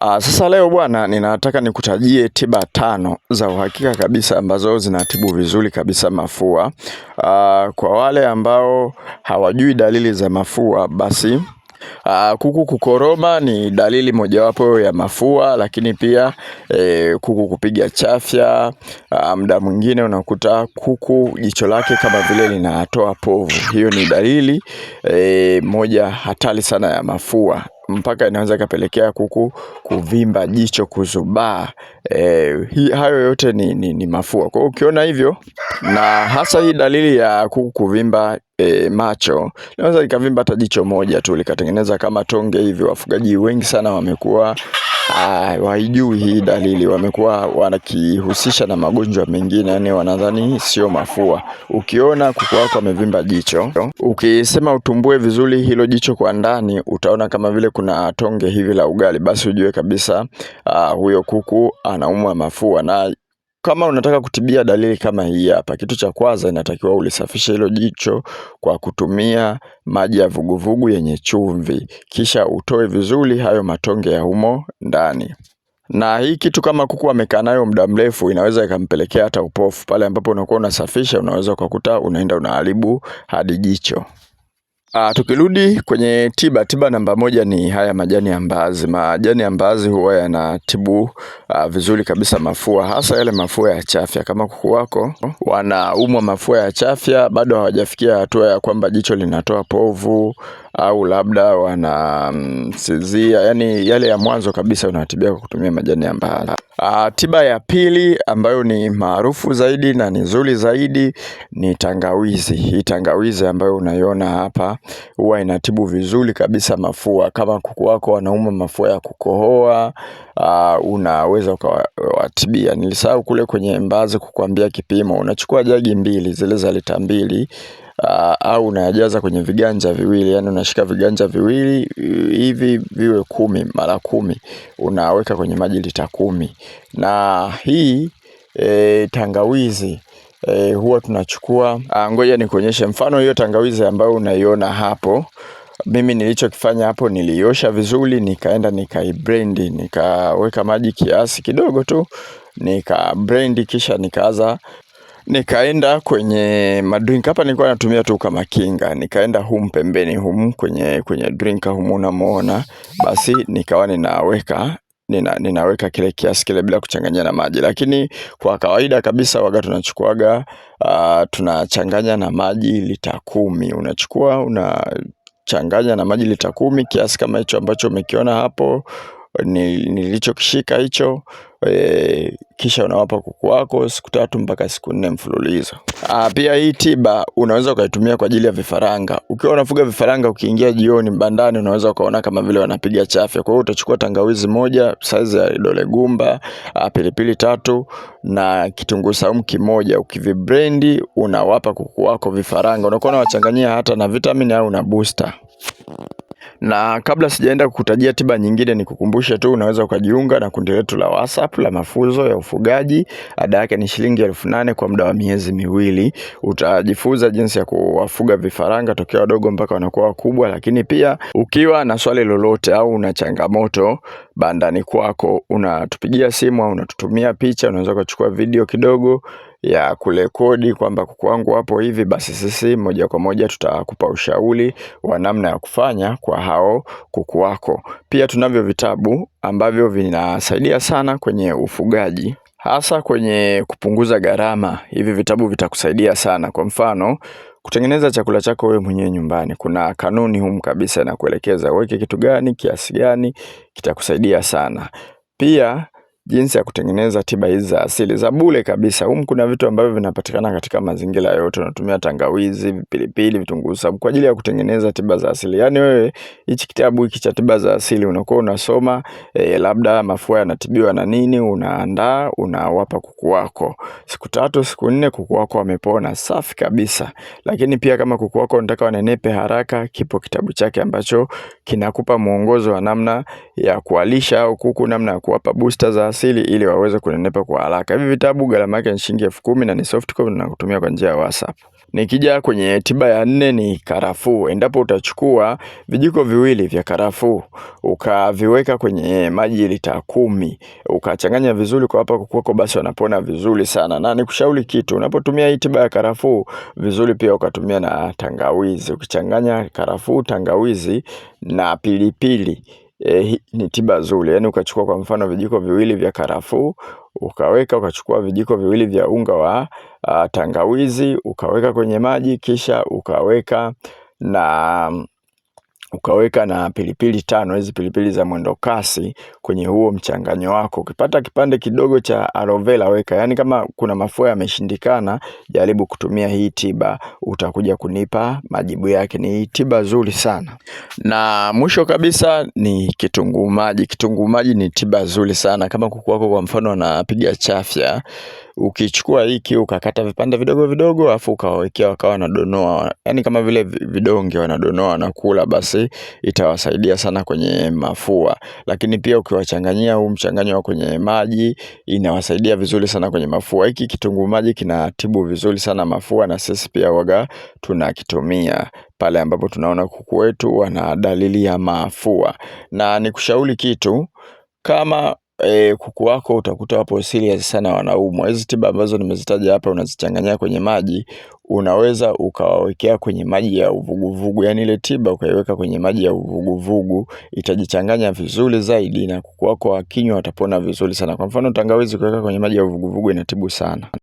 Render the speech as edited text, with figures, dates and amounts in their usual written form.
Sasa leo bwana, ninataka nikutajie tiba 5 za uhakika kabisa ambazo zinatibu vizuri kabisa mafua. Kwa wale ambao hawajui dalili za mafua, basi kuku kukoroma ni dalili mojawapo ya mafua, lakini pia kuku kupiga chafya. Muda mwingine unakuta kuku jicho lake kama vile linatoa povu. Hiyo ni dalili moja hatari sana ya mafua, mpaka inaweza ikapelekea kuku kuvimba jicho, kuzubaa. Hayo yote ni mafua. Kwa hiyo ukiona hivyo, na hasa hii dalili ya kuku kuvimba macho, inaweza ikavimba hata jicho moja tu likatengeneza kama tonge hivyo. Wafugaji wengi sana wamekuwa waijui hii dalili, wamekuwa wanakihusisha na magonjwa mengine, yani wanadhani sio mafua. Ukiona kuku wako amevimba jicho, ukisema utumbue vizuri hilo jicho kwa ndani, utaona kama vile kuna tonge hivi la ugali, basi ujue kabisa huyo kuku anaumwa mafua. Na kama unataka kutibia dalili kama hii hapa, kitu cha kwanza inatakiwa ulisafishe hilo jicho kwa kutumia maji ya vuguvugu yenye chumvi, kisha utoe vizuri hayo matonge ya humo ndani. Na hii kitu kama kuku amekaa nayo muda mrefu, inaweza ikampelekea hata upofu. Pale ambapo unakuwa unasafisha, unaweza kukuta unaenda unaharibu hadi jicho. Tukirudi kwenye tiba namba 1 ni haya majani ya mbaazi. Majani ya mbaazi huwa yanatibu vizuri kabisa mafua, hasa yale mafua ya chafya. Kama kuku wako wanaumwa mafua ya chafya, bado hawajafikia hatua ya kwamba jicho linatoa povu, au labda wanasizia, yani yale ya mwanzo kabisa, unatibia kwa kutumia majani ya mbaazi. Tiba ya pili ambayo ni maarufu zaidi na ni nzuri zaidi ni tangawizi. Hii tangawizi ambayo unaiona hapa huwa inatibu vizuri kabisa mafua. Kama kuku wako wanauma mafua ya kukohoa, unaweza ukawatibia. Nilisahau kule kwenye mbaazi kukuambia kipimo. Unachukua jagi 2 zile za lita 2, au unajaza kwenye viganja viwili, yani unashika viganja viwili hivi viwe 10 mara 10, unaweka kwenye maji lita 10. Na hii tangawizi huwa tunachukua, ngoja nikuonyeshe mfano. Hiyo tangawizi ambayo unaiona hapo, mimi nilichokifanya hapo, niliosha vizuri, nikaenda nikaiblend, nikaweka maji kiasi kidogo tu, nikablend, kisha nikaenda kwenye madrink. Hapa nilikuwa natumia tu kama kinga, nikaenda humu pembeni humu kwenye drinker humu unamuona, basi nikawa ninaweka kile kiasi kile bila kuchanganya na maji. Lakini kwa kawaida kabisa waga tunachukuaga tunachanganya na maji lita 10. Unachanganya na maji lita 10, kiasi kama hicho ambacho umekiona hapo nilichokishika hicho. Kisha unawapa kuku wako siku 3 mpaka siku 4 mfululizo. Pia hii tiba unaweza ukaitumia kwa ajili ya vifaranga. Ukiwa unafuga vifaranga, ukiingia jioni bandani, unaweza ukaona kama vile wanapiga chafya. Kwa hiyo utachukua tangawizi 1 size ya dole gumba, pilipili 3 na kitunguu saumu 1, ukiviblend unawapa kuku wako vifaranga. Unakuwa unawachanganyia hata na vitamin au na booster. Na kabla sijaenda kukutajia tiba nyingine, nikukumbushe tu unaweza ukajiunga na kundi letu la WhatsApp la mafunzo ya ufugaji. Ada yake ni shilingi 8,000 kwa muda wa miezi 2. Utajifunza jinsi ya kuwafuga vifaranga tokea wadogo mpaka wanakuwa wakubwa. Lakini pia ukiwa na swali lolote au una changamoto bandani kwako, unatupigia simu au unatutumia picha. Unaweza kuchukua video kidogo ya kurekodi kwamba kuku wangu wapo hivi, basi sisi moja kwa moja tutakupa ushauri wa namna ya kufanya kwa hao kuku wako. Pia tunavyo vitabu ambavyo vinasaidia sana kwenye ufugaji, hasa kwenye kupunguza gharama. Hivi vitabu vitakusaidia sana. Kwa mfano, kutengeneza chakula chako wewe mwenyewe nyumbani, kuna kanuni humu kabisa na kuelekeza uweke kitu gani, kiasi gani, kitakusaidia sana. Pia jinsi ya kutengeneza tiba hizi za asili za bure kabisa. Humu kuna vitu ambavyo vinapatikana katika mazingira yote. Unatumia tangawizi, pilipili, vitunguu saumu kwa ajili ya kutengeneza tiba za asili. Yani wewe hichi kitabu hiki cha tiba za asili unakuwa unasoma, labda mafua yanatibiwa na nini, unaandaa, unawapa kuku wako. Siku 3, siku 4 kuku wako wamepona safi kabisa. Lakini pia kama kuku wako unataka wanenepe haraka, kipo kitabu chake ambacho kinakupa mwongozo wa namna ya kuwalisha au kuku, namna ya kuwapa booster za asili ili waweze kunenepa kwa haraka. Hivi vitabu gharama yake ni shilingi 10,000 na ni soft copy na kutumia kwa njia ya WhatsApp. Nikija kwenye tiba ya nne ni karafuu. Endapo utachukua vijiko viwili vya karafuu ukaviweka kwenye maji lita 10, ukachanganya vizuri kwa hapa kuku wako, basi wanapona vizuri sana. Na nikushauri kitu, unapotumia hii tiba ya karafuu vizuri, pia ukatumia na tangawizi. Ukichanganya karafuu, tangawizi na pilipili, ni tiba nzuri. Yani ukachukua kwa mfano vijiko viwili vya karafuu ukachukua vijiko viwili vya unga wa tangawizi ukaweka kwenye maji, kisha ukaweka na pilipili 5, hizi pilipili za mwendo kasi kwenye huo mchanganyo wako. Ukipata kipande kidogo cha aloe vera weka, yani kama kuna mafua yameshindikana, jaribu kutumia hii tiba, utakuja kunipa majibu yake. Ni tiba nzuri sana. Na mwisho kabisa ni kitunguu maji. Kitunguu maji ni tiba nzuri sana. Kama kuku wako kwa mfano anapiga chafya, ukichukua hiki ukakata vipande vidogo vidogo afu ukawawekea wakawa wanadonoa, yani kama vile vidonge wanadonoa na kula, basi itawasaidia sana kwenye mafua. Lakini pia ukiwachanganyia huu mchanganyo wa kwenye maji, inawasaidia vizuri sana kwenye mafua. Hiki kitunguu maji kinatibu vizuri sana mafua, na sisi pia waga tunakitumia pale ambapo tunaona kuku wetu wana dalili ya mafua. Na nikushauri kitu, kama kuku wako utakuta wapo serious sana wanaumwa, hizi tiba ambazo nimezitaja hapa unazichanganya kwenye maji, unaweza ukawawekea kwenye maji ya uvuguvugu. Yani ile tiba ukaiweka kwenye maji ya uvuguvugu, itajichanganya vizuri zaidi na kuku wako wakinywa watapona vizuri sana. Kwa mfano tangawizi kuweka kwenye maji ya uvuguvugu inatibu sana.